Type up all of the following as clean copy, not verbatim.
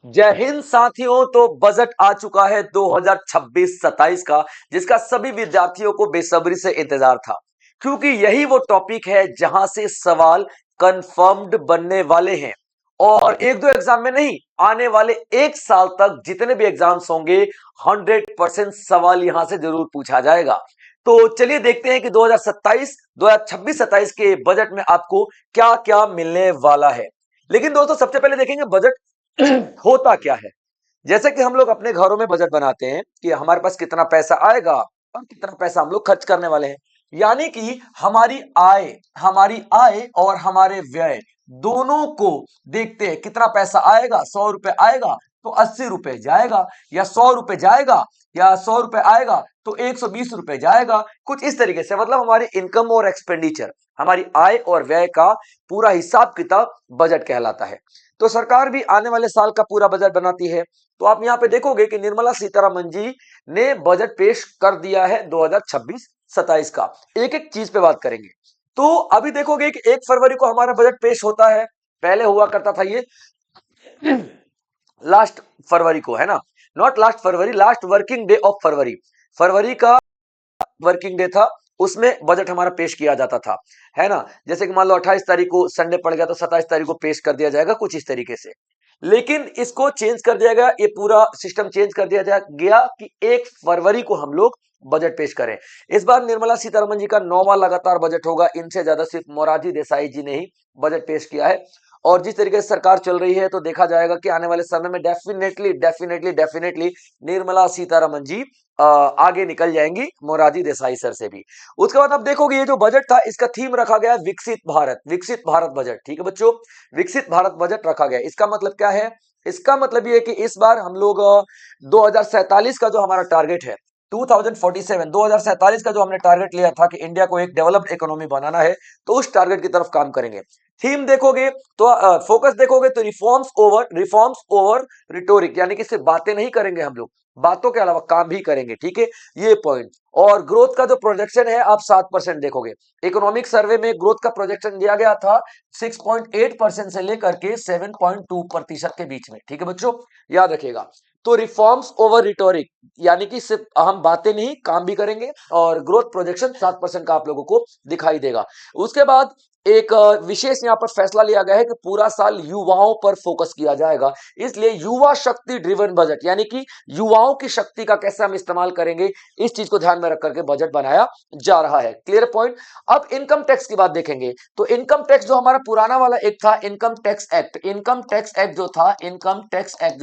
जय हिंद साथियों। तो बजट आ चुका है 2026-27 का, जिसका सभी विद्यार्थियों को बेसब्री से इंतजार था, क्योंकि यही वो टॉपिक है जहां से सवाल कंफर्म्ड बनने वाले हैं। और एक दो एग्जाम में नहीं, आने वाले एक साल तक जितने भी एग्जाम्स होंगे 100% सवाल यहां से जरूर पूछा जाएगा। तो चलिए देखते हैं कि 2027 2026-27 के बजट में आपको क्या क्या मिलने वाला है। लेकिन दोस्तों, सबसे पहले देखेंगे बजट होता क्या है। जैसे कि हम लोग अपने घरों में बजट बनाते हैं कि हमारे पास कितना पैसा आएगा और कितना पैसा हम लोग खर्च करने वाले हैं। यानी कि हमारी आय और हमारे व्यय दोनों को देखते हैं। कितना पैसा आएगा, 100 रुपए आएगा तो 80 रुपए जाएगा, या 100 रुपए जाएगा या 100 रुपए आएगा तो 120 रुपए जाएगा। कुछ इस तरीके से, मतलब हमारी इनकम और एक्सपेंडिचर, हमारी आय और व्यय का पूरा हिसाब किताब बजट कहलाता है। तो सरकार भी आने वाले साल का पूरा बजट बनाती है। तो आप यहां पे देखोगे कि निर्मला सीतारमन जी ने बजट पेश कर दिया है 2026-27 का। एक एक चीज पे बात करेंगे। तो अभी देखोगे कि 1 फरवरी को हमारा बजट पेश होता है। पहले हुआ करता था ये लास्ट फरवरी को, है ना। नॉट लास्ट फरवरी, लास्ट वर्किंग डे ऑफ फरवरी। फरवरी का वर्किंग डे था, उसमें बजट हमारा पेश किया जाता था, है ना। जैसे कि मान लो 28 तारीख को संडे पड़ गया तो 27 तारीख को पेश कर दिया जाएगा, कुछ इस तरीके से। लेकिन इसको चेंज कर दिया गया, ये पूरा सिस्टम चेंज कर दिया गया कि 1 फरवरी को हम लोग बजट पेश करें। इस बार निर्मला सीतारमन जी का 9वां लगातार बजट होगा। इनसे ज्यादा सिर्फ मोरारजी देसाई जी ने ही बजट पेश किया है। और जिस तरीके से सरकार चल रही है तो देखा जाएगा कि आने वाले समय में definitely definitely definitely Nirmala Sitharaman ji आगे निकल जाएंगी मोरारजी देसाई सर से भी। उसके बाद आप देखोगे ये जो बजट था, इसका थीम रखा गया है विकसित भारत बजट। ठीक है बच्चों, विकसित भारत बजट रखा गया। इसका मतलब क्या है? इसका मतलब ये है कि इस बार हम लोग 2047 का जो हमारा टारगेट है, 2047 का जो हमने टारगेट लिया था कि इंडिया को एक डेवलप्ड इकोनॉमी बनाना है, तो उस टारगेट की तरफ काम करेंगे। थीम देखोगे तो फोकस देखोगे तो रिफॉर्म्स ओवर रिटोरिक, यानी कि सिर्फ बातें नहीं करेंगे हम लोग, बातों के अलावा काम भी करेंगे। ठीक है, ये पॉइंट। और ग्रोथ का जो प्रोजेक्शन है आप 7% देखोगे। इकोनॉमिक सर्वे में ग्रोथ का प्रोजेक्शन दिया गया था 6.8% से लेकर के 7.2% के बीच में। ठीक है बच्चों, याद रखिएगा। तो रिफॉर्म्स ओवर रिटोरिक, यानी कि सिर्फ हम बातें नहीं काम भी करेंगे। और ग्रोथ प्रोजेक्शन 7% का आप लोगों को दिखाई देगा। उसके बाद एक विशेष यहां पर फैसला लिया गया है कि पूरा साल युवाओं पर फोकस किया जाएगा। इसलिए युवा शक्ति ड्रिवन बजट, यानी कि युवाओं की शक्ति का कैसे हम इस्तेमाल करेंगे, इस चीज को ध्यान में रख करके बजट बनाया जा रहा है। Clear point. अब इनकम टैक्स की बात देखेंगे। तो इनकम टैक्स जो हमारा पुराना वाला एक था, इनकम टैक्स एक्ट जो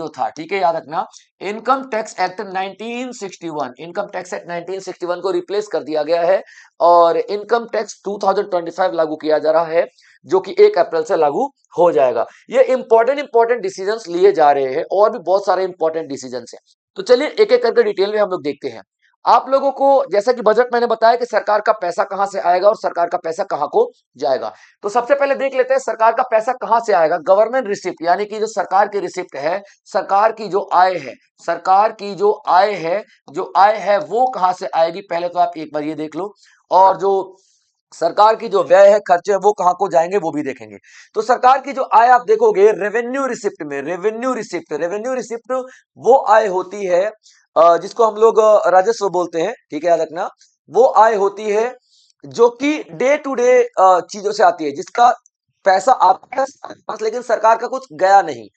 था, ठीक है, याद रखना। इनकम टैक्स एक्ट 1961 को रिप्लेस कर दिया गया है और इनकम टैक्स 2025 लागू किया जा रहा है, जो कि 1 अप्रैल से लागू हो जाएगा। ये इंपॉर्टेंट डिसीजंस लिए जा रहे हैं और भी बहुत सारे इंपॉर्टेंट डिसीजंस हैं। तो चलिए एक एक करके डिटेल में हम लोग देखते हैं। आप लोगों को जैसा कि बजट मैंने बताया कि सरकार का पैसा कहां से आएगा और सरकार का पैसा कहां को जाएगा। तो सबसे पहले देख लेते हैं सरकार का पैसा कहां से आएगा। गवर्नमेंट रिसिप्ट, यानी कि जो सरकार की रिसिप्ट है, सरकार की जो आय है, सरकार की जो आय है वो कहां से आएगी, पहले तो आप एक बार ये देख लो। और जो सरकार की जो व्यय है, खर्चे है, वो कहां को जाएंगे वो भी देखेंगे। तो सरकार की जो आय आप देखोगे रेवेन्यू रिसिप्ट वो आय होती है जिसको हम लोग राजस्व बोलते हैं। ठीक है, याद रखना। वो आय होती है जो कि डे टू डे चीजों से आती है, जिसका पैसा आपके पास लेकिन सरकार का कुछ गया नहीं।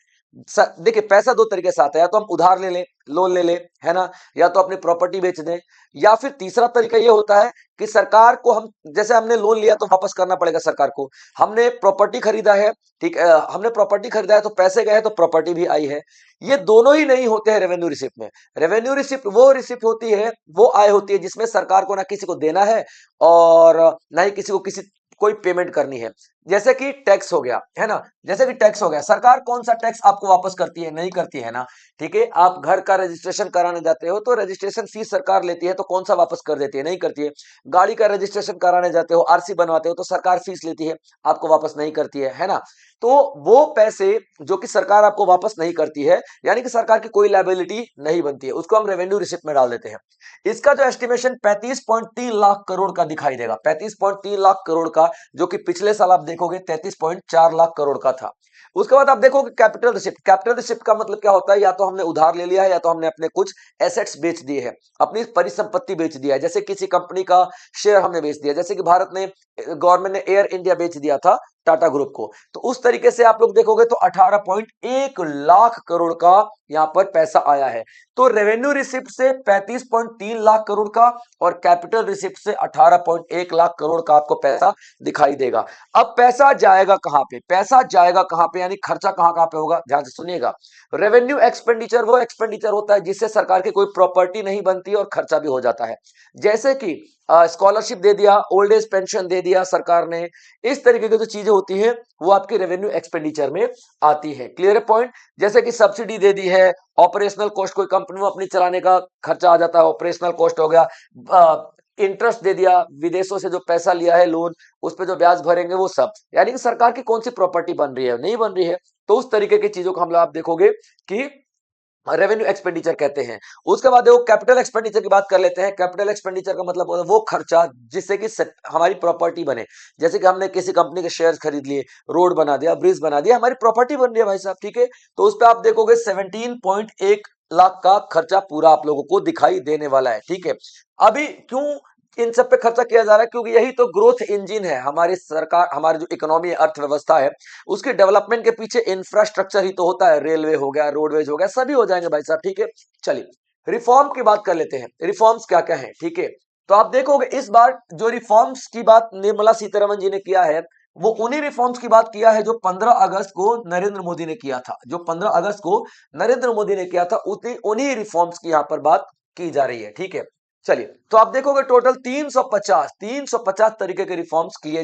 देखिए, पैसा दो तरीके से आता है, या तो हम उधार ले लें, लोन ले लें, है ना, या तो अपनी प्रॉपर्टी बेच दें, या फिर तीसरा तरीका ये होता है कि सरकार को हम, जैसे हमने लोन लिया तो वापस करना पड़ेगा सरकार को। हमने प्रॉपर्टी खरीदा है, ठीक है, हमने प्रॉपर्टी खरीदा है तो पैसे गए तो प्रॉपर्टी भी आई है। ये दोनों ही नहीं होते हैं रेवेन्यू रिसिप्ट में। रेवेन्यू रिसिप्ट वो रिसिप्ट होती है, वो आय होती है जिसमें सरकार को ना किसी को देना है और ना ही किसी को किसी कोई पेमेंट करनी है। जैसे कि टैक्स हो गया, है ना, जैसे कि टैक्स हो गया, सरकार कौन सा टैक्स आपको वापस करती है? नहीं करती है ना। ठीक है, आप घर का रजिस्ट्रेशन कराने जाते हो तो रजिस्ट्रेशन फीस सरकार लेती है, तो कौन सा वापस कर देती है? नहीं करती है। गाड़ी का रजिस्ट्रेशन कराने जाते हो, आरसी बनवाते हो तो सरकार फीस लेती है, आपको वापस नहीं करती है ना। तो वो पैसे जो कि सरकार आपको वापस नहीं करती है, यानी कि सरकार की कोई लायबिलिटी नहीं बनती है, उसको हम रेवेन्यू रिसिप्ट में डाल देते हैं। इसका जो एस्टिमेशन 35.3 लाख करोड़ का दिखाई देगा, 35.3 लाख करोड़ का, जो कि पिछले साल आप देखोगे 33.4 लाख करोड़ का था। उसके बाद आप देखोगे कैपिटल रिसिप्ट। कैपिटल रिसिप्ट का मतलब क्या होता है, या तो हमने उधार ले लिया है या तो हमने अपने कुछ एसेट्स बेच दिए हैं, अपनी परिसंपत्ति बेच दिया है, जैसे किसी कंपनी का शेयर हमने बेच दिया, जैसे कि भारत ने, गवर्नमेंट ने एयर इंडिया बेच दिया था टाटा ग्रुप को। तो उस तरीके से आप लोग देखोगे तो 18.1 लाख करोड़ का यहां पर पैसा आया है। तो रेवेन्यू रिसिप्ट से 35.3 लाख करोड़ का और कैपिटल रिसिप्ट से 18.1 लाख करोड़ का आपको पैसा दिखाई देगा। अब पैसा जाएगा कहां पे, पैसा जाएगा कहां पे, यानी खर्चा कहां कहां पे होगा, ध्यान से सुनिएगा। रेवेन्यू एक्सपेंडिचर वो एक्सपेंडिचर होता है जिससे सरकार की कोई प्रॉपर्टी नहीं बनती और खर्चा भी हो जाता है, जैसे कि स्कॉलरशिप दे दिया, ओल्ड एज पेंशन दे दिया सरकार ने, इस तरीके की जो चीजें होती हैं वो आपके रेवेन्यू एक्सपेंडिचर में आती है। क्लियर है पॉइंट। जैसे कि सब्सिडी दे दी है, ऑपरेशनल कॉस्ट, कोई कंपनी में अपनी चलाने का खर्चा आ जाता है, ऑपरेशनल कॉस्ट हो गया, इंटरेस्ट दे दिया, विदेशों से जो पैसा लिया है लोन, उस पे जो ब्याज भरेंगे वो सब, यानी कि सरकार की कौन सी प्रॉपर्टी बन रही है, नहीं बन रही है। तो उस तरीके की चीजों को हम लोग आप देखोगे कि रेवेन्यू एक्सपेंडिचर कहते हैं। उसके बाद देखो कैपिटल एक्सपेंडिचर की बात कर लेते हैं। कैपिटल एक्सपेंडिचर का मतलब होता है वो खर्चा जिससे कि हमारी प्रॉपर्टी बने, जैसे कि हमने किसी कंपनी के शेयर्स खरीद लिए, रोड बना दिया, ब्रिज बना दिया, हमारी प्रॉपर्टी बन रही है भाई साहब, ठीक है। तो उस पर आप देखोगे 17.1 लाख का खर्चा पूरा आप लोगों को दिखाई देने वाला है, ठीक है। अभी क्यों इन सब पे खर्चा किया जा रहा है, क्योंकि यही तो ग्रोथ इंजन है हमारी सरकार, हमारी जो इकोनॉमी है, अर्थव्यवस्था है, उसके डेवलपमेंट के पीछे इंफ्रास्ट्रक्चर ही तो होता है, रेलवे हो गया, रोडवेज हो गया, सभी हो जाएंगे भाई साहब, ठीक है। चलिए रिफॉर्म की बात कर लेते हैं, रिफॉर्म्स क्या क्या है, ठीक है। तो आप देखोगे इस बार जो रिफॉर्म्स की बात निर्मला सीतारमण जी ने किया है, वो उन्हीं रिफॉर्म्स की बात किया है जो 15 अगस्त को नरेंद्र मोदी ने किया था, जो 15 अगस्त को नरेंद्र मोदी ने किया था, उतनी उन्हीं रिफॉर्म्स की यहां पर बात की जा रही है, ठीक है। चलिए तो आप देखोगे टोटल 350 तरीके के रिफॉर्म्स किए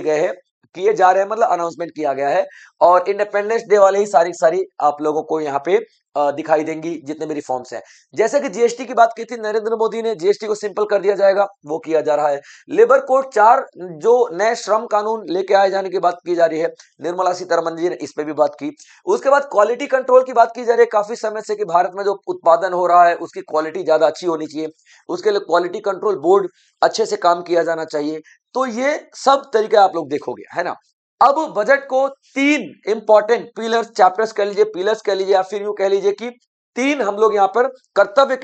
गए हैं, किए जा रहे हैं, मतलब अनाउंसमेंट किया गया है। और इंडिपेंडेंस डे वाले ही सारी सारी आप लोगों को यहाँ पे दिखाई देंगी जितने भी रिफॉर्म्स हैं। जैसे कि जीएसटी की बात की थी नरेंद्र मोदी ने, जीएसटी को सिंपल कर दिया जाएगा, वो किया जा रहा है। लेबर कोड 4 जो नए श्रम कानून लेके आए जाने की बात की जा रही है, निर्मला सीतारमण जी ने इस पे भी बात की। उसके बाद क्वालिटी कंट्रोल की बात की जा रही है काफी समय से कि भारत में जो उत्पादन हो रहा है उसकी क्वालिटी ज्यादा अच्छी होनी चाहिए, उसके लिए क्वालिटी कंट्रोल बोर्ड अच्छे से काम किया जाना चाहिए। तो ये सब तरीके आप लोग देखोगे, है ना। अब बजट को 3 इंपॉर्टेंट पिलर्स, चैप्टर्स कह लीजिए, पिलर्स कह लीजिए, या फिर यूं कह लीजिए कि 3 हम लोग यहाँ पर कर्तव्य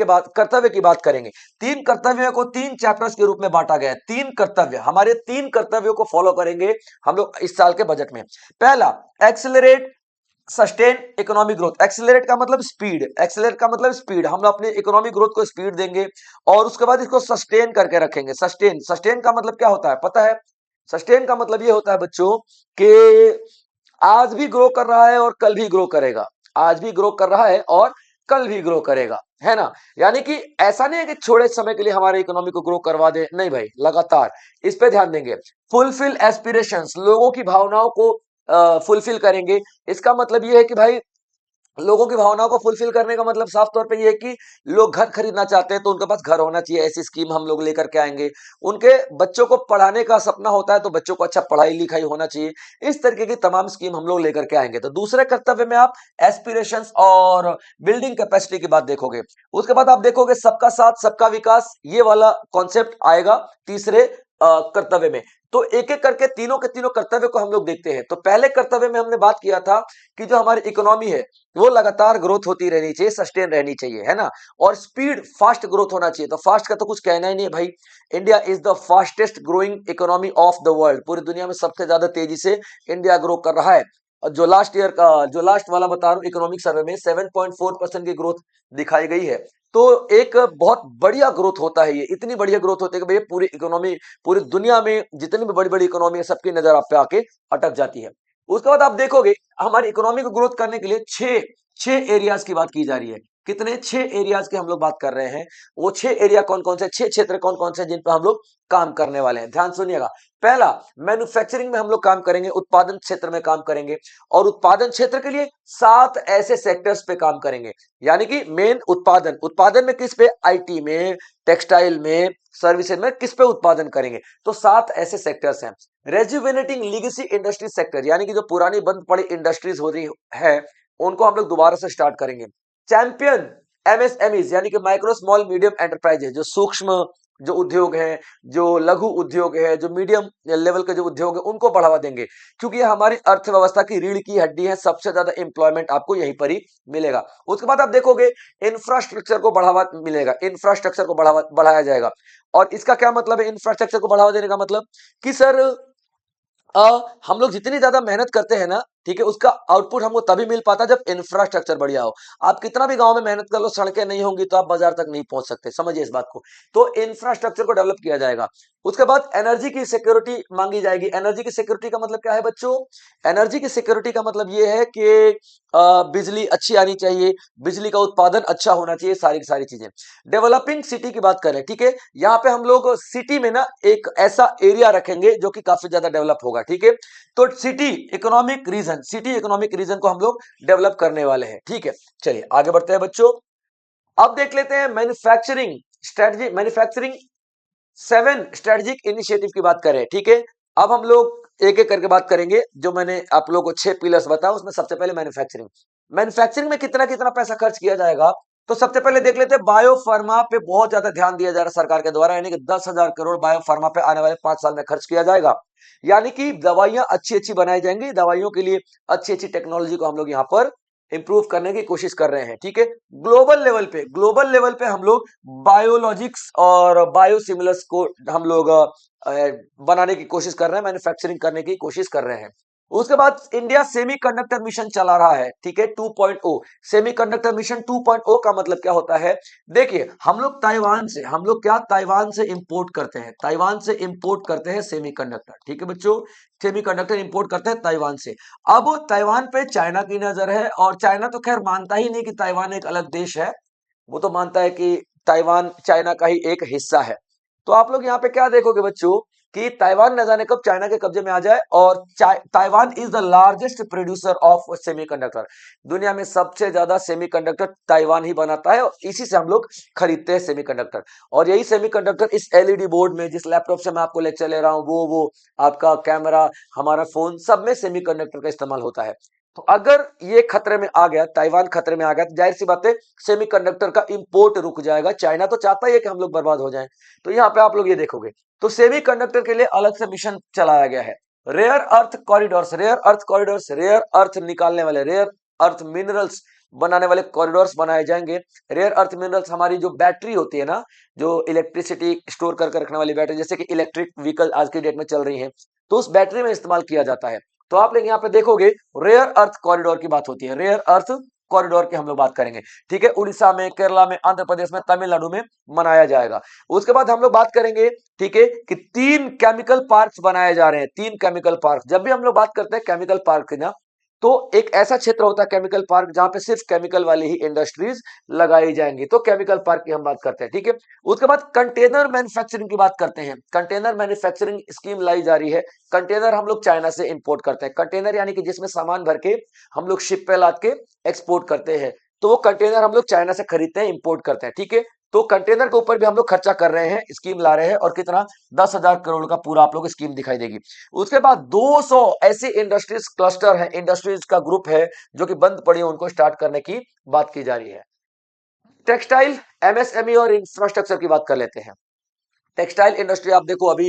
की बात करेंगे। 3 कर्तव्यों को 3 चैप्टर्स के रूप में बांटा गया है। 3 कर्तव्य, हमारे 3 कर्तव्यों को फॉलो करेंगे हम लोग इस साल के बजट में। पहला, accelerate sustain economic growth. Accelerate का मतलब स्पीड, एक्सेलरेट का मतलब स्पीड, हम अपने इकोनॉमिक ग्रोथ को स्पीड देंगे और उसके बाद इसको सस्टेन करके रखेंगे। सस्टेन, सस्टेन का मतलब क्या होता है पता है? सस्टेन का मतलब ये होता है बच्चों कि आज भी ग्रो कर रहा है और कल भी ग्रो करेगा, आज भी ग्रो कर रहा है और कल भी ग्रो करेगा, है ना। यानी कि ऐसा नहीं है कि थोड़े समय के लिए हमारे इकोनॉमी को ग्रो करवा दे, नहीं भाई, लगातार इस पे ध्यान देंगे। फुलफिल एस्पिरेशंस, लोगों की भावनाओं को फुलफिल करेंगे। इसका मतलब ये है कि भाई लोगों की भावनाओं को फुलफिल करने का मतलब साफ तौर पे ये है कि लोग घर खरीदना चाहते हैं तो उनके पास घर होना चाहिए, ऐसी स्कीम हम लोग लेकर के आएंगे। उनके बच्चों को पढ़ाने का सपना होता है तो बच्चों को अच्छा पढ़ाई लिखाई होना चाहिए, इस तरीके की तमाम स्कीम हम लोग लेकर के आएंगे। तो दूसरे कर्तव्य में आप एस्पिरेशंस और बिल्डिंग कैपेसिटी की बात देखोगे। उसके बाद आप देखोगे सबका साथ सबका विकास, ये वाला कॉन्सेप्ट आएगा तीसरे कर्तव्य में। तो एक एक करके तीनों के तीनों कर्तव्य को हम लोग देखते हैं। तो पहले कर्तव्य में हमने बात किया था कि जो हमारी इकोनॉमी है वो लगातार ग्रोथ होती रहनी चाहिए, सस्टेन रहनी चाहिए, है ना। और स्पीड, फास्ट ग्रोथ होना चाहिए। तो फास्ट का तो कुछ कहना ही नहीं है भाई। India is the fastest growing economy of the world, पूरी दुनिया में सबसे ज्यादा तेजी से इंडिया ग्रो कर रहा है। और जो लास्ट ईयर का, जो लास्ट वाला बता रहा हूँ इकोनॉमिक सर्वे में 7.4% की ग्रोथ दिखाई गई है। तो एक बहुत बढ़िया ग्रोथ होता है, ये इतनी बढ़िया ग्रोथ होती है कि भैया पूरी इकोनॉमी, पूरी दुनिया में जितनी भी बड़ी बड़ी इकोनॉमी है सबकी नजर आप पे आके अटक जाती है। उसके बाद आप देखोगे हमारी इकोनॉमी को ग्रोथ करने के लिए छह छह एरियाज की बात की जा रही है। कितने? 6 एरियाज की हम लोग बात कर रहे हैं। वो 6 एरिया कौन कौन से, 6 क्षेत्र कौन कौन से जिन पर हम लोग काम करने वाले हैं, ध्यान सुनिएगा। पहला, मैन्युफैक्चरिंग में हम लोग काम करेंगे, उत्पादन क्षेत्र में काम करेंगे। और उत्पादन क्षेत्र के लिए 7 ऐसे सेक्टर्स पे काम करेंगे, यानी कि मेन उत्पादन, उत्पादन में किस पे? आईटी में, टेक्सटाइल में, सर्विसेज में, किस पे उत्पादन करेंगे? तो 7 ऐसे सेक्टर्स हैं। रेजुवेनेटिंग लीगेसी इंडस्ट्री सेक्टर, यानी कि जो पुरानी बंद पड़ी इंडस्ट्रीज हो रही है उनको हम लोग दोबारा से स्टार्ट करेंगे। चैंपियन एमएसएमईज, यानी कि माइक्रो स्मॉल मीडियम एंटरप्राइजेज, जो सूक्ष्म जो उद्योग है, जो लघु उद्योग है, जो मीडियम लेवल के जो उद्योग है, उनको बढ़ावा देंगे, क्योंकि ये हमारी अर्थव्यवस्था की रीढ़ की हड्डी है। सबसे ज्यादा एम्प्लॉयमेंट आपको यहीं पर ही मिलेगा। उसके बाद आप देखोगे इंफ्रास्ट्रक्चर को बढ़ावा मिलेगा, इंफ्रास्ट्रक्चर को बढ़ाया जाएगा। और इसका क्या मतलब है, इंफ्रास्ट्रक्चर को बढ़ावा देने का मतलब कि सर हम लोग जितनी ज्यादा मेहनत करते हैं ना, ठीक है, उसका आउटपुट हमको तभी मिल पाता है जब इंफ्रास्ट्रक्चर बढ़िया हो। आप कितना भी गांव में मेहनत कर लो, सड़कें नहीं होंगी तो आप बाजार तक नहीं पहुंच सकते, समझिए इस बात को। तो इंफ्रास्ट्रक्चर को डेवलप किया जाएगा। उसके बाद एनर्जी की सिक्योरिटी मांगी जाएगी। एनर्जी की सिक्योरिटी का मतलब क्या है बच्चों? एनर्जी की सिक्योरिटी का मतलब ये है कि बिजली अच्छी आनी चाहिए, बिजली का उत्पादन अच्छा होना चाहिए, सारी की सारी चीजें। डेवलपिंग सिटी की बात करें, ठीक है, यहाँ पे हम लोग सिटी में ना एक ऐसा एरिया रखेंगे जो कि काफी ज्यादा डेवलप होगा, ठीक है। तो सिटी इकोनॉमिक रीजन को हम लोग डेवलप करने वाले हैं, ठीक है। चलिए आगे बढ़ते हैं बच्चों। अब देख लेते हैं manufacturing strategy, manufacturing 7 strategic initiative की बात करें, ठीक है। अब हम लोग एक एक करके बात करेंगे। जो मैंने आप लोगों को 6 पिलर्स बताया, उसमें सबसे पहले मैन्युफैक्चरिंग। मैन्युफैक्चरिंग में कितना कितना पैसा खर्च किया जाएगा, तो सबसे पहले देख लेते हैं बायो फार्मा पे बहुत ज्यादा ध्यान दिया जा रहा है सरकार के द्वारा, यानी कि 10,000 करोड़ बायो फार्मा पे आने वाले 5 साल में खर्च किया जाएगा। यानी कि दवाइयां अच्छी अच्छी बनाई जाएंगी, दवाइयों के लिए अच्छी अच्छी टेक्नोलॉजी को हम लोग यहाँ पर इंप्रूव करने की कोशिश कर रहे हैं, ठीक है। ग्लोबल लेवल पे हम लोग बायोलॉजिक्स और बायोसिमिलर्स को हम लोग बनाने की कोशिश कर रहे हैं, मैन्युफैक्चरिंग करने की कोशिश कर रहे हैं। उसके बाद इंडिया सेमीकंडक्टर मिशन चला रहा है, ठीक है, 2.0। सेमीकंडक्टर मिशन 2.0 का मतलब क्या होता है? देखिए, हम लोग क्या ताइवान से इंपोर्ट करते हैं, ताइवान से इंपोर्ट करते हैं सेमीकंडक्टर, ठीक है बच्चों। सेमीकंडक्टर इंपोर्ट करते हैं ताइवान से। अब ताइवान पे चाइना की नजर है, और चाइना तो खैर मानता ही नहीं कि ताइवान एक अलग देश है, वो तो मानता है कि ताइवान चाइना का ही एक हिस्सा है। तो आप लोग यहाँ पे क्या देखोगे बच्चों, कि ताइवान न जाने कब चाइना के कब्जे में आ जाए। और Taiwan is the largest producer of semiconductor. दुनिया में सबसे ज्यादा सेमीकंडक्टर ताइवान ही बनाता है, और इसी से हम लोग खरीदते हैं सेमीकंडक्टर। और यही सेमीकंडक्टर इस एलईडी बोर्ड में, जिस लैपटॉप से मैं आपको लेक्चर ले रहा हूँ, वो आपका कैमरा, हमारा फोन, सब में सेमीकंडक्टर का इस्तेमाल होता है। तो अगर ये खतरे में आ गया, ताइवान खतरे में आ गया, तो जाहिर सी बात है सेमीकंडक्टर का इंपोर्ट रुक जाएगा। चाइना तो चाहता ही है कि हम लोग बर्बाद हो जाएं। तो यहाँ पे आप लोग ये देखोगे, तो सेमीकंडक्टर के लिए अलग से मिशन चलाया गया है। Rare earth corridors, rare earth निकालने वाले, रेयर अर्थ मिनरल्स बनाने वाले कॉरिडोर्स बनाए जाएंगे। रेयर अर्थ मिनरल्स हमारी जो बैटरी होती है ना, जो इलेक्ट्रिसिटी स्टोर करके रखने वाली बैटरी, जैसे कि इलेक्ट्रिक व्हीकल आज की डेट में चल रही है, तो उस बैटरी में इस्तेमाल किया जाता है। तो आप लोग यहाँ पे देखोगे रेयर अर्थ कॉरिडोर की बात होती है, रेयर अर्थ कॉरिडोर की हम लोग बात करेंगे, ठीक है। उड़ीसा में, केरला में, आंध्र प्रदेश में, तमिलनाडु में मनाया जाएगा। उसके बाद हम लोग बात करेंगे, ठीक है, कि 3 केमिकल पार्क्स बनाए जा रहे हैं, 3 केमिकल पार्क। जब भी हम लोग बात करते हैं केमिकल पार्क की ना, तो एक ऐसा क्षेत्र होता है केमिकल पार्क जहां पे सिर्फ केमिकल वाली ही इंडस्ट्रीज लगाई जाएंगी, तो केमिकल पार्क की हम बात करते हैं, ठीक है। उसके बाद कंटेनर मैन्युफैक्चरिंग की बात करते हैं। कंटेनर मैन्युफैक्चरिंग स्कीम लाई जा रही है। कंटेनर हम लोग चाइना से इंपोर्ट करते हैं, कंटेनर यानी कि जिसमें सामान भर के हम लोग शिप पे लाद के एक्सपोर्ट करते हैं, तो वो कंटेनर हम लोग चाइना से खरीदते हैं, इंपोर्ट करते हैं, ठीक है। तो कंटेनर के ऊपर भी हम लोग खर्चा कर रहे हैं, स्कीम ला रहे हैं, और कितना, 10,000 करोड़ का पूरा आप लोग स्कीम दिखाई देगी। उसके बाद 200 ऐसी इंडस्ट्रीज क्लस्टर है, इंडस्ट्रीज का ग्रुप है जो कि बंद पड़ी है, उनको स्टार्ट करने की बात की जा रही है। टेक्सटाइल, एमएसएमई और इंफ्रास्ट्रक्चर की बात कर लेते हैं। टेक्सटाइल इंडस्ट्री, आप देखो अभी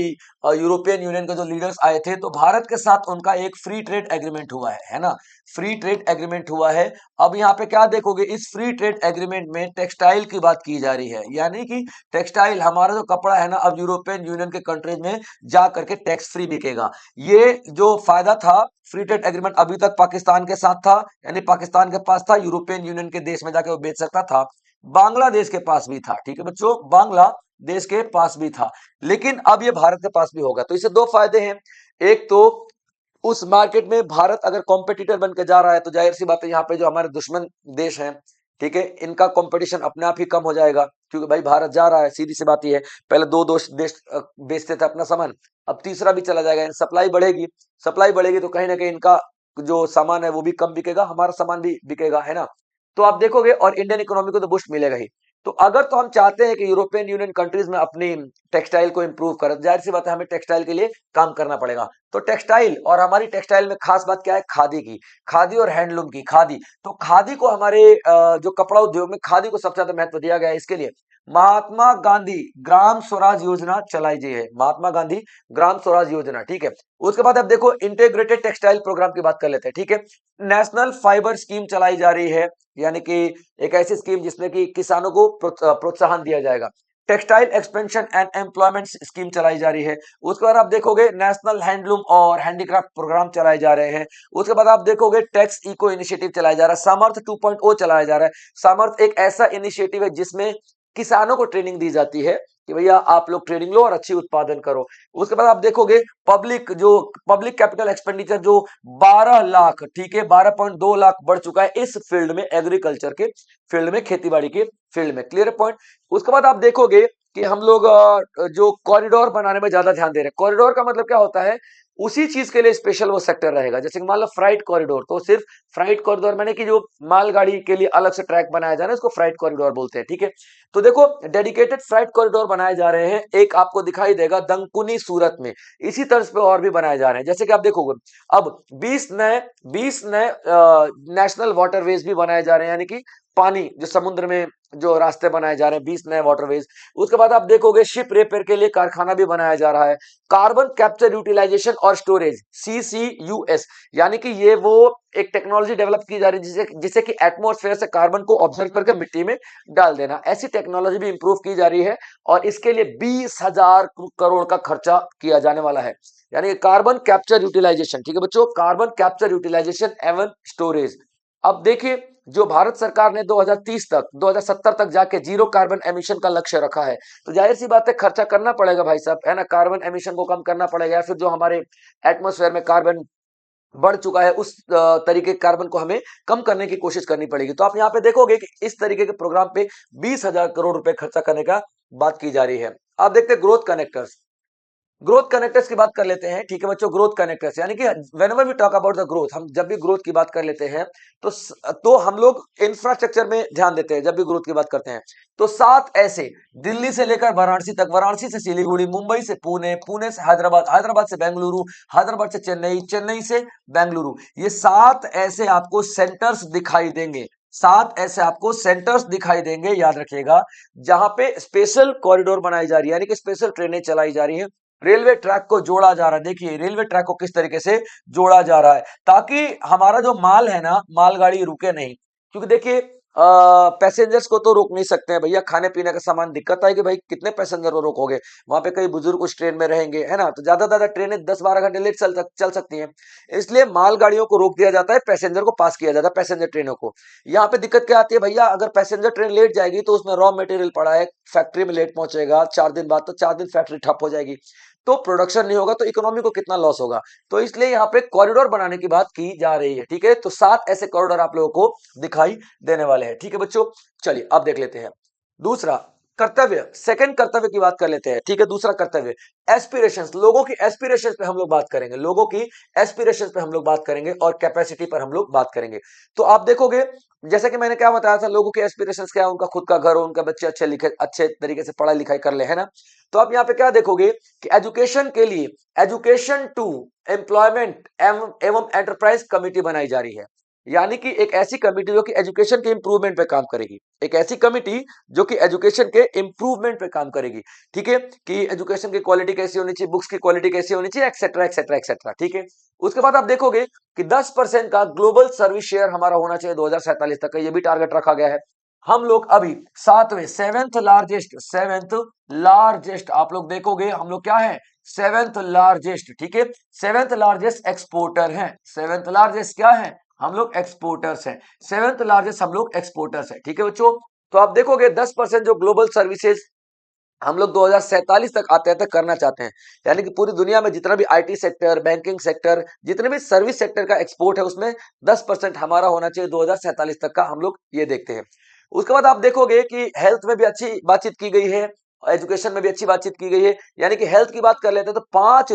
यूरोपियन यूनियन के जो लीडर्स आए थे, तो भारत के साथ उनका एक फ्री ट्रेड एग्रीमेंट हुआ है ना, फ्री ट्रेड एग्रीमेंट हुआ है। अब यहाँ पे क्या देखोगे, इस फ्री ट्रेड एग्रीमेंट में टेक्सटाइल की बात की जा रही है, यानी कि टेक्सटाइल, हमारा जो कपड़ा है ना, अब यूरोपियन यूनियन के कंट्रीज में जा करके टैक्स फ्री बिकेगा। ये जो फायदा था, फ्री ट्रेड एग्रीमेंट अभी तक पाकिस्तान के साथ था, यानी पाकिस्तान के पास था, यूरोपियन यूनियन के देश में जाके वो बेच सकता था। बांग्लादेश के पास भी था, ठीक है बच्चों, बांग्लादेश के पास भी था, लेकिन अब ये भारत के पास भी होगा। तो इससे 2 फायदे हैं। एक तो उस मार्केट में भारत अगर कॉम्पिटिटर बन के जा रहा है, तो जाहिर सी बात है यहाँ पे जो हमारे दुश्मन देश हैं, ठीक है, इनका कंपटीशन अपने आप ही कम हो जाएगा, क्योंकि भाई भारत जा रहा है, सीधी सी बात ही है। पहले 2 देश बेचते थे अपना सामान, अब तीसरा भी चला जाएगा, सप्लाई बढ़ेगी। सप्लाई बढ़ेगी तो कहीं ना कहीं इनका जो सामान है वो भी कम बिकेगा, हमारा सामान भी बिकेगा, है ना। तो आप देखोगे, और इंडियन इकोनॉमी को तो बूस्ट मिलेगा ही। तो अगर तो हम चाहते हैं कि यूरोपियन यूनियन कंट्रीज में अपनी टेक्सटाइल को इंप्रूव करें, जाहिर सी बात है हमें टेक्सटाइल के लिए काम करना पड़ेगा। तो टेक्सटाइल, और हमारी टेक्सटाइल में खास बात क्या है, खादी की, खादी और हैंडलूम की। खादी, तो खादी को हमारे जो कपड़ा उद्योग में खादी को सबसे ज्यादा महत्व दिया गया है, इसके लिए महात्मा गांधी ग्राम स्वराज योजना चलाई गई है, महात्मा गांधी ग्राम स्वराज योजना, ठीक है। उसके बाद अब देखो इंटीग्रेटेड टेक्सटाइल प्रोग्राम की बात कर लेते हैं, ठीक है। नेशनल फाइबर स्कीम चलाई जा रही है, यानी कि एक ऐसी स्कीम जिसमें कि किसानों को प्रोत्साहन दिया जाएगा। Textile expansion and employment scheme चलाई जा रही है। उसके बाद आप देखोगे नेशनल हैंडलूम और हैंडीक्राफ्ट प्रोग्राम चलाए जा रहे हैं। उसके बाद आप देखोगे टैक्स इको इनिशिएटिव चलाया जा रहा है, सामर्थ 2.0 चलाया जा रहा है। सामर्थ एक ऐसा इनिशिएटिव है जिसमें किसानों को ट्रेनिंग दी जाती है कि भैया आप लोग ट्रेनिंग लो और अच्छी उत्पादन करो। उसके बाद आप देखोगे पब्लिक कैपिटल एक्सपेंडिचर जो 12 लाख, ठीक है, 12.2 लाख बढ़ चुका है इस फील्ड में, एग्रीकल्चर के फील्ड में, खेती बाड़ी के फील्ड में। Clear point. उसके बाद आप देखोगे कि हम लोग जो कॉरिडोर बनाने में ज्यादा ध्यान दे रहे हैं। कॉरिडोर का मतलब क्या होता है, उसी चीज के लिए स्पेशल वो सेक्टर रहेगा। जैसे कि मान लो फ्राइट कॉरिडोर, तो सिर्फ फ्राइट कॉरिडोर मैंने कि जो मालगाड़ी के लिए अलग से ट्रैक बनाया जा रहा है उसको फ्राइट कॉरिडोर बोलते हैं, ठीक है। तो देखो डेडिकेटेड फ्राइट कॉरिडोर बनाए जा रहे हैं। एक आपको दिखाई देगा दंकुनी सूरत में, इसी तर्ज पे और भी बनाए जा रहे हैं। जैसे कि आप देखोगे अब 20 नए नेशनल वाटरवेज भी बनाए जा रहे हैं, यानी कि पानी जो समुद्र में जो रास्ते बनाए जा रहे हैं, 20 नए वाटरवेज। उसके बाद आप देखोगे शिप रिपेयर के लिए कारखाना भी बनाया जा रहा है। कार्बन कैप्चर यूटिलाइजेशन और स्टोरेज, CCUS, यानी कि ये वो एक टेक्नोलॉजी डेवलप की जा रही है जिसे कि एटमॉस्फेयर से कार्बन को ऑब्जर्व करके मिट्टी में डाल देना। ऐसी टेक्नोलॉजी भी इंप्रूव की जा रही है और इसके लिए 20,000 करोड़ का खर्चा किया जाने वाला है। यानी कार्बन कैप्चर यूटिलाइजेशन, ठीक है बच्चों, कार्बन कैप्चर यूटिलाइजेशन एवं स्टोरेज। अब देखिए जो भारत सरकार ने 2070 तक जाके जीरो कार्बन एमिशन का लक्ष्य रखा है, तो जाहिर सी बात है खर्चा करना पड़ेगा भाई साहब, है ना। कार्बन एमिशन को कम करना पड़ेगा, या फिर जो हमारे एटमॉस्फेयर में कार्बन बढ़ चुका है उस तरीके के कार्बन को हमें कम करने की कोशिश करनी पड़ेगी। तो आप यहाँ पे देखोगे कि इस तरीके के प्रोग्राम पे 20,000 करोड़ रुपए खर्चा करने का बात की जा रही है। आप देखते हैं ग्रोथ कनेक्टर्स, ग्रोथ कनेक्टर्स की बात कर लेते हैं, ठीक है बच्चों। ग्रोथ कनेक्टर्स यानी कि whenever we talk about the growth, हम जब भी ग्रोथ की बात कर लेते हैं तो हम लोग इंफ्रास्ट्रक्चर में ध्यान देते हैं जब भी ग्रोथ की बात करते हैं। तो 7 ऐसे, दिल्ली से लेकर वाराणसी तक, वाराणसी से सिलीगुड़ी, मुंबई से पुणे, पुणे से हैदराबाद, हैदराबाद से बेंगलुरु, हैदराबाद से चेन्नई, चेन्नई से बेंगलुरु, ये 7 ऐसे आपको सेंटर्स दिखाई देंगे। 7 ऐसे आपको सेंटर्स दिखाई देंगे, याद रखिएगा, जहां पे स्पेशल कॉरिडोर बनाई जा रही है, यानी कि स्पेशल ट्रेनें चलाई जा रही है। रेलवे ट्रैक को जोड़ा जा रहा है। देखिए रेलवे ट्रैक को किस तरीके से जोड़ा जा रहा है ताकि हमारा जो माल है ना, मालगाड़ी रुके नहीं। क्योंकि देखिए पैसेंजर्स को तो रोक नहीं सकते हैं भैया, खाने पीने का सामान दिक्कत आएगी भाई, कितने पैसेंजर को रोकोगे। वहां पे कई बुजुर्ग उस ट्रेन में रहेंगे, है ना, तो ज्यादा ज्यादा ट्रेनें 10-12 घंटे लेट चल सकती हैं। इसलिए मालगाड़ियों को रोक दिया जाता है, पैसेंजर को पास किया जाता है, पैसेंजर ट्रेनों को। यहाँ पे दिक्कत क्या आती है भैया, अगर पैसेंजर ट्रेन लेट जाएगी तो उसमें रॉ मटेरियल पड़ा है, फैक्ट्री में लेट पहुंचेगा 4 दिन बाद, तो 4 दिन फैक्ट्री ठप हो जाएगी, तो प्रोडक्शन नहीं होगा, तो इकोनॉमी को कितना लॉस होगा। तो इसलिए यहाँ पे कॉरिडोर बनाने की बात की जा रही है, ठीक है। तो 7 ऐसे कॉरिडोर आप लोगों को दिखाई देने वाले हैं, ठीक है बच्चों। चलिए अब देख लेते हैं दूसरा कर्तव्य, सेकंड कर्तव्य की बात कर लेते हैं, ठीक है। दूसरा कर्तव्य एस्पिरेशंस, लोगों की एस्पिरेशंस पे हम लोग बात करेंगे, लोगों की एस्पिरेशंस पे हम लोग बात करेंगे और कैपेसिटी पर हम लोग बात करेंगे। तो आप देखोगे जैसे कि मैंने क्या बताया था, लोगों की एस्पिरेशंस क्या है, उनका खुद का घर हो, उनका बच्चे अच्छे तरीके से पढ़ाई लिखाई कर ले, है ना। तो आप यहाँ पे क्या देखोगे कि एजुकेशन के लिए एजुकेशन टू एम्प्लॉयमेंट एवं एंटरप्राइज कमेटी बनाई जा रही है। यानी कि एक ऐसी कमेटी जो कि एजुकेशन के इंप्रूवमेंट पे काम करेगी, एक ऐसी कमेटी जो कि एजुकेशन के इंप्रूवमेंट पे काम करेगी, ठीक है, कि एजुकेशन की क्वालिटी कैसी होनी चाहिए, बुक्स की क्वालिटी कैसी होनी चाहिए, एक्सेट्रा एक्सेट्रा एक्सेट्रा, ठीक है। उसके बाद आप देखोगे कि 10% का ग्लोबल सर्विस शेयर हमारा होना चाहिए 2047 तक का, ये भी टारगेट रखा गया है। हम लोग अभी 7वें, सेवेंथ लार्जेस्ट आप लोग देखोगे, हम लोग क्या है, 7th लार्जेस्ट, ठीक है, 7th लार्जेस्ट एक्सपोर्टर हैं। 7th लार्जेस्ट क्या है, हम लोग एक्सपोर्टर्स हैं। 7th लार्जेस्ट हम लोग एक्सपोर्टर्स हैं, ठीक है बच्चों। तो आप देखोगे 10% जो ग्लोबल सर्विसेज हम लोग 2047 तक आते तक करना चाहते हैं, यानी कि पूरी दुनिया में जितना भी आईटी सेक्टर, बैंकिंग सेक्टर, जितने भी सर्विस सेक्टर का एक्सपोर्ट है उसमें 10% हमारा होना चाहिए 2047 तक का, हम लोग ये देखते हैं। उसके बाद आप देखोगे कि हेल्थ में भी अच्छी बातचीत की गई है, एजुकेशन में भी अच्छी बातचीत की गई है। यानी कि हेल्थ की बात कर लेते हैं तो 5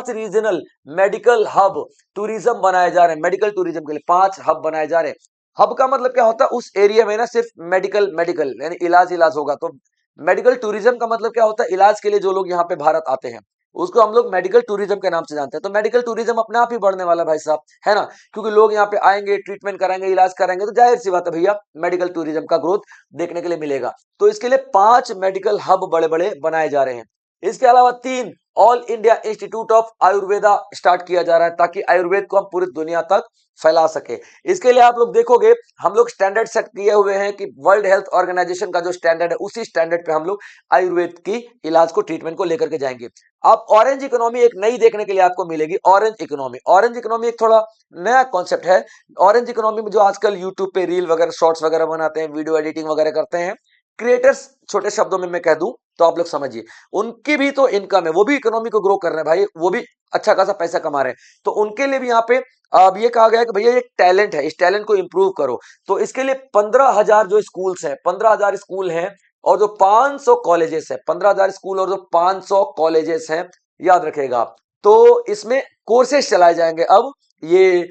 रीजनल मेडिकल हब टूरिज्म बनाए जा रहे हैं, मेडिकल टूरिज्म के लिए 5 हब बनाए जा रहे हैं। हब का मतलब क्या होता है, उस एरिया में ना सिर्फ मेडिकल मेडिकल यानी इलाज होगा। तो मेडिकल टूरिज्म का मतलब क्या होता है, इलाज के लिए जो लोग यहाँ पे भारत आते हैं, उसको हम लोग मेडिकल टूरिज्म के नाम से जानते हैं। तो मेडिकल टूरिज्म अपने आप ही बढ़ने वाला भाई साहब, है ना, क्योंकि लोग यहाँ पे आएंगे, ट्रीटमेंट कराएंगे, इलाज कराएंगे, तो जाहिर सी बात है भैया मेडिकल टूरिज्म का ग्रोथ देखने के लिए मिलेगा। तो इसके लिए 5 मेडिकल हब बड़े बड़े बनाए जा रहे हैं। इसके अलावा 3 all India institute of Ayurveda start किया जा रहा है, ताकि आयुर्वेद को हम पूरी दुनिया तक फैला सके। इसके लिए आप लोग देखोगे हम लोग स्टैंडर्ड सेट किए हुए हैं कि वर्ल्ड हेल्थ ऑर्गेनाइजेशन का जो स्टैंडर्ड है, उसी स्टैंडर्ड पे हम लोग आयुर्वेद की इलाज को, ट्रीटमेंट को लेकर के जाएंगे। अब ऑरेंज इकोनॉमी एक नई देखने के लिए आपको मिलेगी, ऑरेंज इकोनॉमी। ऑरेंज इकोनॉमी एक थोड़ा नया कॉन्सेप्ट है। ऑरेंज इकोनॉमी में जो आजकल यूट्यूब पे रील वगैरह, शॉर्ट्स वगैरह बनाते हैं, वीडियो एडिटिंग वगैरह करते हैं क्रिएटर्स, छोटे शब्दों में मैं कह दूं तो आप लोग समझिए, उनकी भी तो इनकम है, वो भी इकोनॉमी को ग्रो कर रहे हैं भाई, वो भी अच्छा खासा पैसा कमा रहे हैं। तो उनके लिए भी यहाँ पे अब ये कहा गया है कि भैया ये टैलेंट है, इस टैलेंट को इंप्रूव करो। तो इसके लिए 15,000 जो स्कूल्स हैं, 15,000 स्कूल हैं और जो 500 कॉलेजेस है, 15,000 स्कूल और जो 500 कॉलेजेस हैं, याद रखेगा आप। तो इसमें कोर्सेज चलाए जाएंगे अब, ये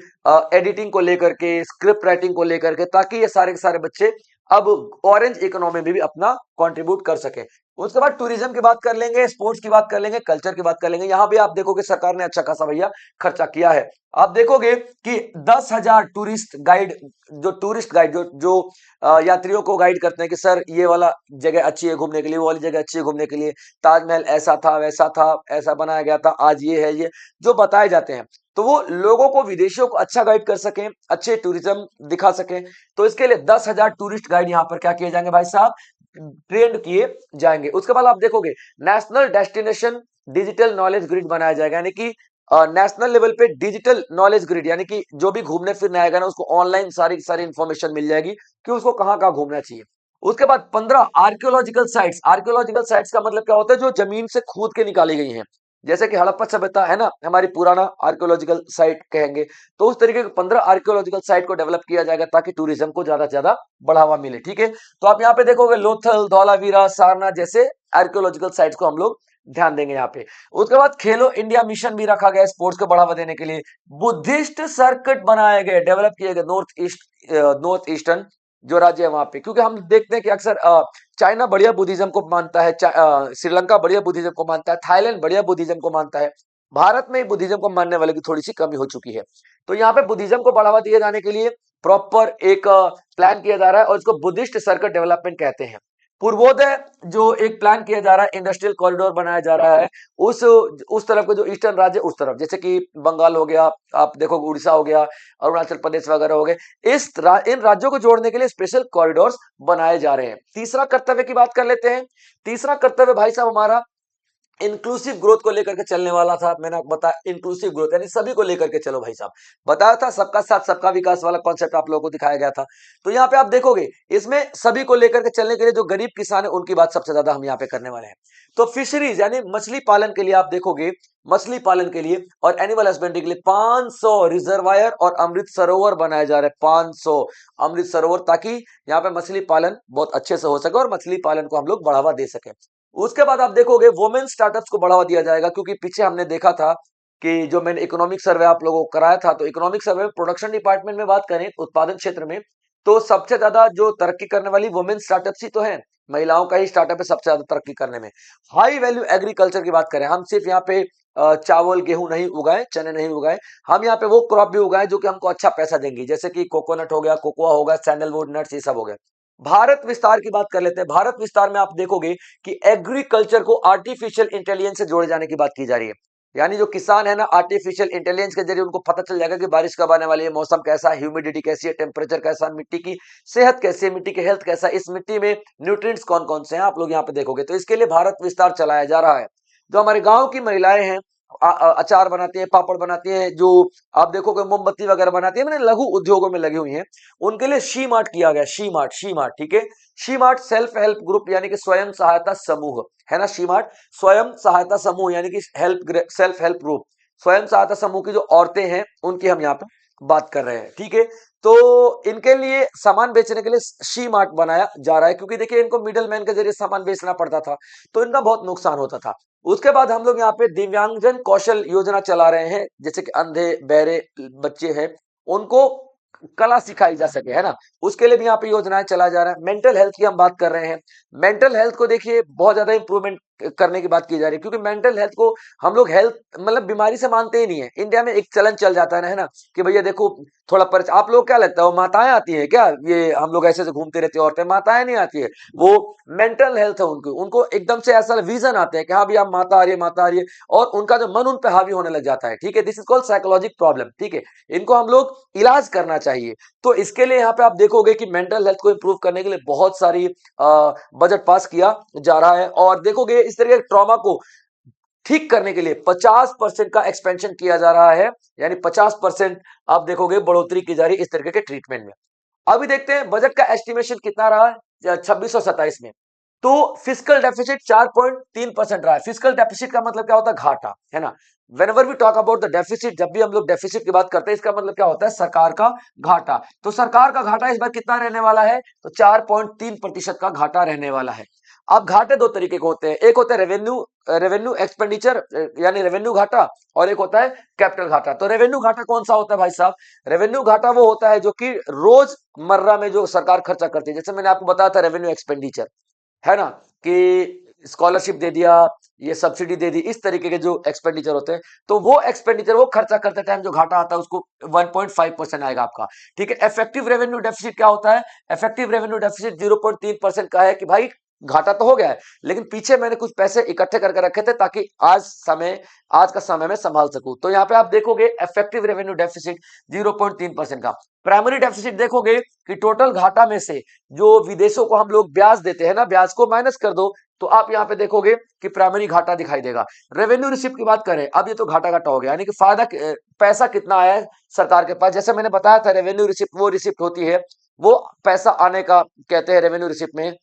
एडिटिंग को लेकर के, स्क्रिप्ट राइटिंग को लेकर के, ताकि ये सारे के सारे बच्चे अब ऑरेंज इकोनॉमी में भी अपना कंट्रीब्यूट कर सके। उसके बाद टूरिज्म की बात कर लेंगे, स्पोर्ट्स की बात कर लेंगे, कल्चर की बात कर लेंगे। यहां भी आप देखोगे सरकार ने अच्छा खासा भैया खर्चा किया है। आप देखोगे कि 10,000 टूरिस्ट गाइड, जो टूरिस्ट गाइड जो जो यात्रियों को गाइड करते हैं कि सर ये वाला जगह अच्छी है घूमने के लिए, वो वाली जगह अच्छी है घूमने के लिए, ताजमहल ऐसा था, वैसा था, ऐसा बनाया गया था, आज ये है, ये जो बताए जाते हैं, तो वो लोगों को, विदेशियों को अच्छा गाइड कर सकें, अच्छे टूरिज्म दिखा सकें। तो इसके लिए 10,000 टूरिस्ट गाइड यहाँ पर क्या किए जाएंगे भाई साहब, ट्रेंड किए जाएंगे। उसके बाद आप देखोगे national destination digital knowledge grid बनाया जाएगा, यानी कि नेशनल लेवल पे डिजिटल नॉलेज ग्रिड, यानी कि जो भी घूमने फिरने आएगा ना, उसको ऑनलाइन सारी सारी इंफॉर्मेशन मिल जाएगी कि उसको कहाँ कहाँ घूमना चाहिए। उसके बाद 15 आर्कियोलॉजिकल साइट्स। आर्कियोलॉजिकल साइट्स का मतलब क्या होता है, जो जमीन से खोद के निकाली गई हैं, जैसे कि हड़प्पा सभ्यता है ना, हमारी पुराना आर्कियोलॉजिकल साइट कहेंगे। तो उस तरीके के 15 आर्कियोलॉजिकल साइट को डेवलप किया जाएगा, ताकि टूरिज्म को ज्यादा से ज्यादा बढ़ावा मिले। ठीक है, तो आप यहाँ पे देखोगे लोथल, धौलावीरा, सारनाथ जैसे आर्कियोलॉजिकल साइट्स को हम लोग ध्यान देंगे यहाँ पे। उसके बाद खेलो इंडिया मिशन भी रखा गया स्पोर्ट्स को बढ़ावा देने के लिए। बुद्धिस्ट सर्किट बनाए गए, डेवलप किए गए नॉर्थ ईस्टर्न जो राज्य है वहां पे, क्योंकि हम देखते हैं कि अक्सर चाइना बढ़िया बुद्धिज्म को मानता है, श्रीलंका बढ़िया बुद्धिज्म को मानता है, थाईलैंड बढ़िया बुद्धिज्म को मानता है। भारत में बुद्धिज्म को मानने वाले की थोड़ी सी कमी हो चुकी है। तो यहाँ पे बुद्धिज्म को बढ़ावा दिए जाने के लिए प्रॉपर एक प्लान किया जा रहा है, और इसको बुद्धिस्ट सर्किट डेवलपमेंट कहते हैं। पूर्वोदय जो एक प्लान किया जा रहा है, इंडस्ट्रियल कॉरिडोर बनाया जा रहा है, उस तरफ के जो ईस्टर्न राज्य, उस तरफ जैसे कि बंगाल हो गया, आप देखो उड़ीसा हो गया, अरुणाचल प्रदेश वगैरह हो गए, इन राज्यों को जोड़ने के लिए स्पेशल कॉरिडोर्स बनाए जा रहे हैं। तीसरा कर्तव्य की बात कर लेते हैं। तीसरा कर्तव्य भाई साहब हमारा इंक्लूसिव ग्रोथ को लेकर के चलने वाला था। मैंने आपको बताया इंक्लूसिव ग्रोथ, यानी सभी को लेकर के चलो भाई साहब, बताया था सबका साथ सबका विकास वाला कॉन्सेप्ट आप लोगों को दिखाया गया था। तो यहाँ पे आप देखोगे इसमें सभी को लेकर के चलने के लिए जो गरीब किसान है उनकी बात सबसे ज्यादा हम यहाँ पे करने वाले हैं। तो फिशरीज यानी मछली पालन के लिए आप देखोगे, मछली पालन के लिए और एनिमल हस्बेंड्री के लिए 500 रिजर्वायर और अमृत सरोवर बनाए जा रहे हैं, 500 अमृत सरोवर, ताकि यहाँ पे मछली पालन बहुत अच्छे से हो सके और मछली पालन को हम लोग बढ़ावा दे सके। उसके बाद आप देखोगे वुमेन स्टार्टअप्स को बढ़ावा दिया जाएगा, क्योंकि पीछे हमने देखा था कि जो मैंने इकोनॉमिक सर्वे आप लोगों को कराया था, तो इकोनॉमिक सर्वे में प्रोडक्शन डिपार्टमेंट में बात करें, उत्पादन क्षेत्र में, तो सबसे ज्यादा जो तरक्की करने वाली वुमेन स्टार्टअप्स ही तो है, महिलाओं का ही स्टार्टअप है सबसे ज्यादा तरक्की करने में। हाई वैल्यू एग्रीकल्चर की बात करें, हम सिर्फ यहाँ पे चावल गेहूं नहीं उगाए, चने नहीं उगाए, हम यहाँ पे वो क्रॉप भी उगाए जो कि हमको अच्छा पैसा देंगी, जैसे कि कोकोनट हो गया, कोकोआ हो गया, सैंडलवुड, नट्स, ये सब हो गए। भारत विस्तार की बात कर लेते हैं। भारत विस्तार में आप देखोगे कि एग्रीकल्चर को आर्टिफिशियल इंटेलिजेंस से जोड़े जाने की बात की जा रही है, यानी जो किसान है ना, आर्टिफिशियल इंटेलिजेंस के जरिए उनको पता चल जाएगा कि बारिश कब आने वाली है, मौसम कैसा है, ह्यूमिडिटी कैसी है, टेम्परेचर कैसा है, मिट्टी की सेहत कैसी है, मिट्टी की हेल्थ कैसा है, इस मिट्टी में न्यूट्रिएंट्स कौन कौन से हैं, आप लोग यहाँ पे देखोगे। तो इसके लिए भारत विस्तार चलाया जा रहा है। जो हमारे गांव की महिलाएं हैं, अचार बनाती हैं, पापड़ बनाती हैं, जो आप देखोगे मोमबत्ती वगैरह बनाती है, मैंने लघु उद्योगों में लगी हुई हैं, उनके लिए शी मार्ट किया गया, शी मार्ट, शी मार्ट, ठीक है। She mart self help group यानी कि स्वयं सहायता समूह है ना, शी मार्ट स्वयं सहायता समूह यानी कि सेल्फ हेल्प ग्रुप, स्वयं सहायता समूह की जो औरतें हैं उनकी हम यहाँ पे बात कर रहे हैं, ठीक है। तो इनके लिए सामान बेचने के लिए शी मार्ट बनाया जा रहा है, क्योंकि देखिए इनको मिडल मैन के जरिए सामान बेचना पड़ता था, तो इनका बहुत नुकसान होता था। उसके बाद हम लोग यहाँ पे दिव्यांगजन कौशल योजना चला रहे हैं, जैसे कि अंधे बहरे बच्चे हैं उनको कला सिखाई जा सके, है ना, उसके लिए भी यहाँ पे योजनाएं चला जा रहा है। मेंटल हेल्थ की हम बात कर रहे हैं। मेंटल हेल्थ को देखिए बहुत ज्यादा इंप्रूवमेंट करने की बात की जा रही है, क्योंकि मेंटल हेल्थ को हम लोग हेल्थ मतलब बीमारी से मानते ही नहीं है। इंडिया में एक चलन चल जाता है ना कि भैया देखो थोड़ा आप लोग क्या लगता है वो माताएं आती है क्या, ये हम लोग ऐसे घूमते रहते हैं, औरतें माताएं नहीं आती है, वो मेंटल हेल्थ है उनको उनको एकदम से ऐसा विजन आता है कि हाँ भैया माता आ रही है, माता आ रही है, और उनका जो मन उन पे हावी होने लग जाता है। ठीक है, this is called psychologic problem. ठीक है, इनको हम लोग इलाज करना चाहिए। तो इसके लिए यहाँ पे आप देखोगे कि मेंटल हेल्थ को इंप्रूव करने के लिए बहुत सारी बजट पास किया जा रहा है, और देखोगे इस तरह के ट्रॉमा को ठीक करने के लिए 50% का एक्सपेंशन किया जा रहा है, यानी 50% आप देखोगे बढ़ोतरी की जा रही है इस तरीके के ट्रीटमेंट में। अभी देखते हैं बजट का एस्टिमेशन कितना रहा है 2627 में। तो फिजिकल डेफिसिट 4.3% रहा है। फिजिकल डेफिसिट का मतलब क्या होता है, घाटा, है ना। Whenever we talk about the deficit, जब भी हम लोग डेफिसिट की बात करते हैं इसका मतलब क्या होता है, सरकार का घाटा। तो सरकार का घाटा इस बार कितना रहने वाला है, तो 4.3% का घाटा रहने वाला है। अब घाटे दो तरीके के होते हैं, एक होता है रेवेन्यू एक्सपेंडिचर यानी रेवेन्यू घाटा, और एक होता है कैपिटल घाटा। तो रेवेन्यू घाटा कौन सा होता है भाई साहब, रेवेन्यू घाटा वो होता है जो कि रोजमर्रा में जो सरकार खर्चा करती है। जैसे मैंने आपको बताया था रेवेन्यू एक्सपेंडिचर, है ना, कि स्कॉलरशिप दे दिया, ये सब्सिडी दे दी, इस तरीके के जो एक्सपेंडिचर होते हैं, तो वो एक्सपेंडिचर वो खर्चा करते टाइम जो घाटा आता है उसको 1.5% आएगा आपका। ठीक है, इफेक्टिव रेवेन्यू डेफिसिट क्या होता है, इफेक्टिव रेवेन्यू डेफिसिट 0.3% का है, कि भाई घाटा तो हो गया है लेकिन पीछे मैंने कुछ पैसे इकट्ठे करके रखे थे ताकि आज का समय में संभाल सकूं। तो यहाँ पे आप देखोगे इफेक्टिव रेवेन्यू डेफिसिट 0.3% का। प्राइमरी डेफिसिट देखोगे कि टोटल घाटा में से जो विदेशों को हम लोग ब्याज देते हैं ना, ब्याज को माइनस कर दो, तो आप यहाँ पे देखोगे कि प्राइमरी घाटा दिखाई देगा। रेवेन्यू रिसिप्ट की बात करें, अब ये तो घाटा घाटा हो गया, यानी कि पैसा कितना आया है सरकार के पास। जैसे मैंने बताया था रेवेन्यू रिसिप्ट वो रिसिप्ट होती है, वो पैसा आने का कहते हैं रेवेन्यू रिसिप्ट में,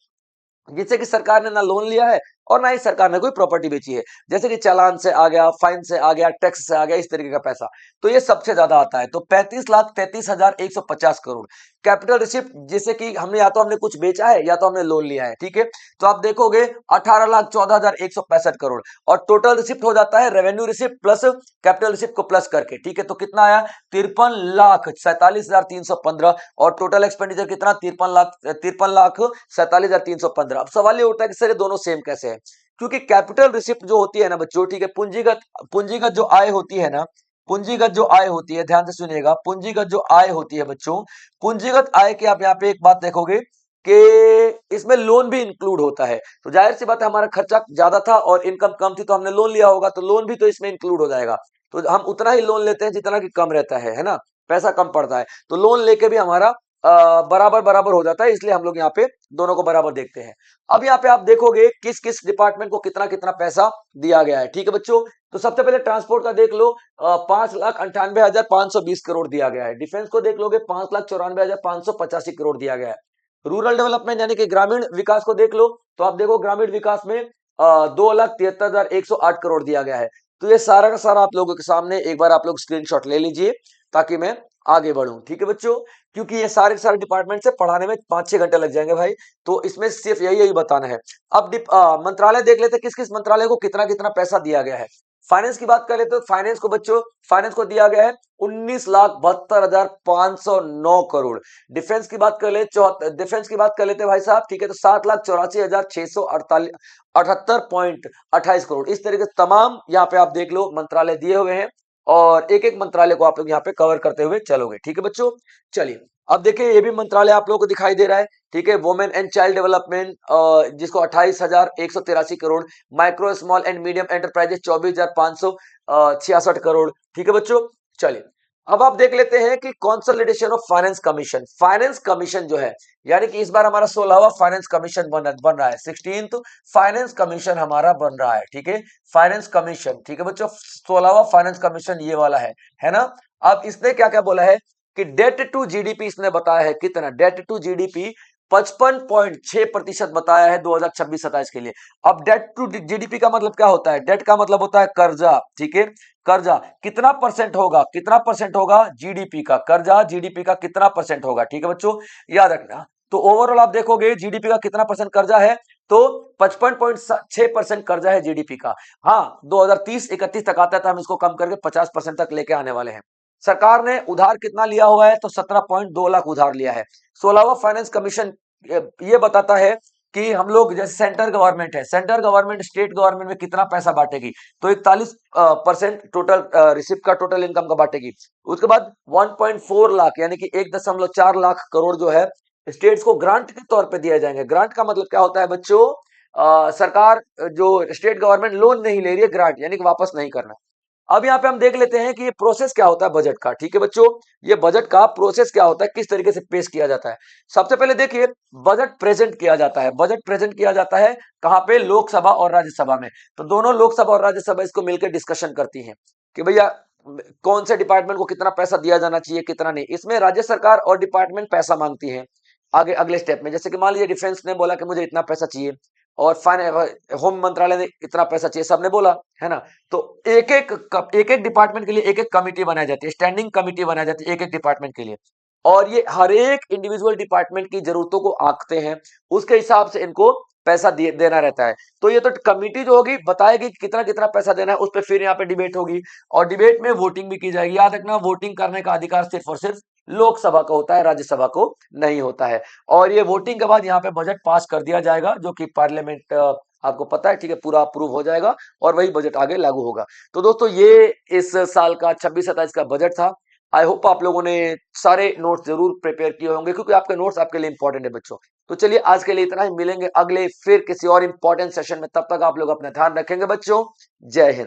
जिससे कि सरकार ने ना लोन लिया है और ना ही सरकार ने कोई प्रॉपर्टी बेची है। जैसे कि चालान से आ गया, फाइन से आ गया, टैक्स से आ गया, इस तरीके का पैसा, तो ये सबसे ज्यादा आता है। तो 35,33,150 करोड़ कैपिटल रिसिप्ट, जिससे कि हमने कुछ बेचा है या तो हमने लोन लिया है। ठीक है, तो आप देखोगे 18,14,165 करोड़, और टोटल रिसिप्ट हो जाता है revenue receipt plus capital receipt को प्लस करके। ठीक है, तो कितना आया, 53,47,315, और टोटल एक्सपेंडिचर कितना, 53,47,315। अब सवाल ये उठता है कि सर ये दोनों सेम कैसे है, क्योंकि कैपिटल रिसिप्ट जो होती है ना बच्चों, ठीक है, पूंजीगत जो आय होती है ना, पूंजीगत जो आय होती है, ध्यान से सुनिएगा, पूंजीगत जो आय होती है बच्चों, पूंजीगत आय की आप यहाँ पे एक बात देखोगे कि इसमें लोन भी इंक्लूड होता है। तो जाहिर सी बात है हमारा खर्चा ज्यादा था और इनकम कम थी, तो हमने लोन लिया होगा, तो लोन भी तो इसमें इंक्लूड हो जाएगा। तो हम उतना ही लोन लेते हैं जितना कि कम रहता है ना, पैसा कम पड़ता है, तो लोन लेके भी हमारा बराबर बराबर हो जाता है, इसलिए हम लोग यहाँ पे दोनों को बराबर देखते हैं। अब यहाँ पे आप देखोगे किस किस डिपार्टमेंट को कितना कितना पैसा दिया गया है। ठीक है बच्चों, तो सबसे पहले ट्रांसपोर्ट का देख लो, 5,98,520 करोड़ दिया गया है। डिफेंस को देख लोगे 5,94,585 करोड़ दिया गया है। रूरल डेवलपमेंट यानी कि ग्रामीण विकास को देख लो, तो आप देखो ग्रामीण विकास में 2,73,108 करोड़ दिया गया है। तो ये सारा का सारा आप लोगों के सामने एक बार आप लोग स्क्रीनशॉट ले लीजिए ताकि मैं आगे बढ़ूं। ठीक है बच्चों, क्योंकि ये सारे सारे डिपार्टमेंट से पढ़ाने में 5-6 घंटे लग जाएंगे भाई, तो इसमें सिर्फ यही यही बताना है। अब मंत्रालय देख लेते हैं किस किस मंत्रालय को कितना कितना पैसा दिया गया है। फाइनेंस की बात कर लेते तो फाइनेंस को बच्चों, फाइनेंस को दिया गया है 19,72,509 करोड़। डिफेंस की बात कर ले डिफेंस की बात कर लेते भाई साहब, ठीक है, तो 7,84,678.28 करोड़। इस तरीके से तमाम यहाँ पे आप देख लो मंत्रालय दिए हुए हैं, और एक एक मंत्रालय को आप लोग यहाँ पे कवर करते हुए चलोगे। ठीक है बच्चों, चलिए अब देखिए ये भी मंत्रालय आप लोगों को दिखाई दे रहा है। ठीक है, वुमेन एंड चाइल्ड डेवलपमेंट जिसको 28,183 crore, micro small and medium enterprises 24,566 crore. ठीक है बच्चों, चलिए अब आप देख लेते हैं कि consolidation of finance commission. Finance commission जो है, यानी कि इस बार हमारा 16वां फाइनेंस कमीशन बन रहा है, 16th फाइनेंस कमीशन हमारा बन रहा है। ठीक है, फाइनेंस कमीशन, ठीक है बच्चों, 16वां फाइनेंस कमीशन ये वाला है ना। अब इसने क्या क्या बोला है कि डेट टू जीडीपी इसने बताया है कितना, डेट टू जीडीपी 55.6% बताया है 2026-27 के लिए। अब डेट टू जीडीपी का मतलब क्या होता है, डेट का मतलब होता है कर्जा। ठीक है, कर्जा कितना परसेंट होगा, कितना परसेंट होगा जीडीपी का, कर्जा जीडीपी का कितना परसेंट होगा। ठीक है बच्चों, याद रखना। तो ओवरऑल आप देखोगे जीडीपी का कितना परसेंट कर्जा है, तो 55.6% कर्जा है जीडीपी का। हाँ, 2030-31 तक आता है तो हम इसको कम करके 50% तक लेके आने वाले हैं। सरकार ने उधार कितना लिया हुआ है, तो 17.2 लाख उधार लिया है। 16वां फाइनेंस कमीशन ये बताता है कि हम लोग जैसे सेंट्रल गवर्नमेंट है, सेंट्रल गवर्नमेंट स्टेट गवर्नमेंट में कितना पैसा बांटेगी, तो 41% टोटल रिसिप्ट का टोटल इनकम का बांटेगी। उसके बाद 1.4 लाख यानी कि 1.4 लाख करोड़ जो है स्टेट्स को ग्रांट के तौर पे दिए जाएंगे। ग्रांट का मतलब क्या होता है बच्चों, सरकार जो स्टेट गवर्नमेंट लोन नहीं ले रही है, ग्रांट यानी कि वापस नहीं करना। अब यहाँ पे हम देख लेते हैं कि ये प्रोसेस क्या होता है बजट का। ठीक है बच्चों, ये बजट का प्रोसेस क्या होता है, किस तरीके से पेश किया जाता है। सबसे पहले देखिए, बजट प्रेजेंट किया जाता है। बजट प्रेजेंट किया जाता है कहाँ पे, लोकसभा और राज्यसभा में। तो दोनों लोकसभा और राज्यसभा इसको मिलकर डिस्कशन करती हैं कि भैया कौन से डिपार्टमेंट को कितना पैसा दिया जाना चाहिए, कितना नहीं। इसमें राज्य सरकार और डिपार्टमेंट पैसा मांगती है आगे अगले स्टेप में। जैसे कि मान लीजिए डिफेंस ने बोला कि मुझे इतना पैसा चाहिए, और होम मंत्रालय ने इतना पैसा चाहिए, सबने बोला, है ना। तो एक एक डिपार्टमेंट के लिए एक एक कमिटी बनाई जाती है, स्टैंडिंग कमिटी बनाई जाती है एक एक डिपार्टमेंट के लिए, और ये हर एक इंडिविजुअल डिपार्टमेंट की जरूरतों को आंकते हैं, उसके हिसाब से इनको पैसा देना रहता है। तो ये तो कमिटी जो होगी बताएगी कि कितना कितना पैसा देना है, उस पर फिर यहाँ पे डिबेट होगी, और डिबेट में वोटिंग भी की जाएगी। याद रखना, वोटिंग करने का अधिकार सिर्फ और सिर्फ लोकसभा को होता है, राज्यसभा को नहीं होता है। और ये वोटिंग के बाद यहाँ पे बजट पास कर दिया जाएगा, जो कि पार्लियामेंट आपको पता है, ठीक है, पूरा अप्रूव हो जाएगा और वही बजट आगे लागू होगा। तो दोस्तों ये इस साल का 26-27 का बजट था। आई होप आप लोगों ने सारे नोट्स जरूर प्रिपेयर किए होंगे, क्योंकि आपके नोट्स आपके लिए इंपॉर्टेंट है बच्चों। तो चलिए आज के लिए इतना ही, मिलेंगे अगले फिर किसी और इंपॉर्टेंट सेशन में। तब तक आप लोग अपना ध्यान रखेंगे बच्चों। जय हिंद।